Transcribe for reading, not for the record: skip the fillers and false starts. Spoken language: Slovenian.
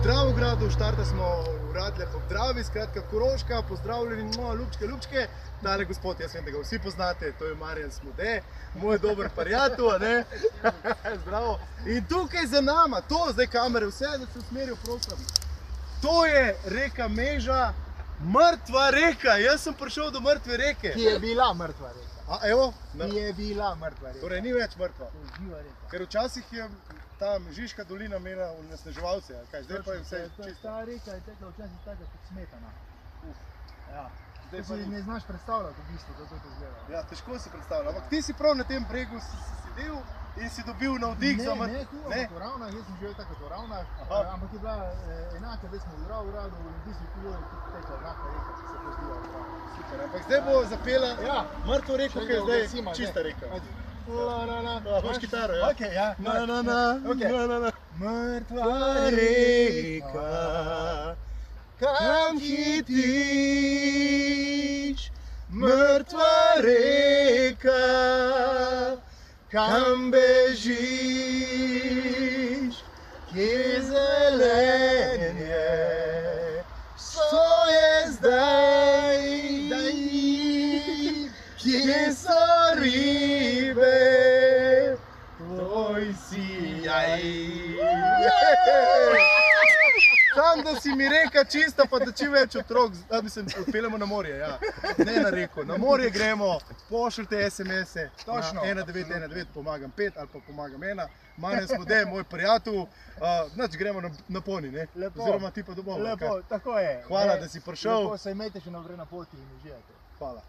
Dravogradu, štarta smo v Radljah ob Dravi, skratka Koroška, pozdravljeni, ljubčke. Tale gospod, jaz vem, da ga vsi poznate, to je Marjan Smode, moj dober prijatelj, a ne? Zdravo. In tukaj za nama, to, zdaj kamere, vse, da se usmerijo, prosim. To je reka Meža, mrtva reka, jaz sem prišel do mrtve reke. Ki je bila mrtva reka. A, evo? Ki je bila mrtva reka. Torej, ni več mrtva. To je živa reka. Ker včasih je ta Mežiška dolina imela onesnaževalce, a kaj, zdaj pa je vse čisto. Ta reka je tekla včasih taka kot smetana. Ja. Zdaj To pa si ni. ne znaš predstavljati v bistvu, kako to izgleda. Ja, težko si predstavljam, ampak ti si prav na tem bregu sedel in si dobil navdih za mrtvo. Ne, tu ampak v Ravnah, jaz sem živel tako kot v Ravnah, Aha. ampak je bila enaka, da smo v Dravogradu in v bistvu tu je tudi tekla enaka reka, ki se pozdiva v Ravnah. Super, ampak zdaj bo zapela Ja. mrtvo reko, ki je zdaj čista reka. Imaš kitaro, ja? Okej, ja. Okej. Mrtva reka, kam hitiš? Mrtva reka, kam bežiš? Kje zelenje, vso je zdaj, kje so ribe, tvoj sijaj. Sam, da si mi reka čista, pa da čim več otrok, da bi se odpeljemo na morje, ja. Ne na reko, na morje gremo, pošljite SMS-e, Točno. na 1919, pomagam 5 ali pa pomagam 1. Marjan Smode, moj prijatelj, znači gremo na poni, ne? Lepo. Oziroma ti pa domov. Lepo, tako je. Hvala, da si prišel. Lepo se imejte še naprej na poti in uživajte. Hvala.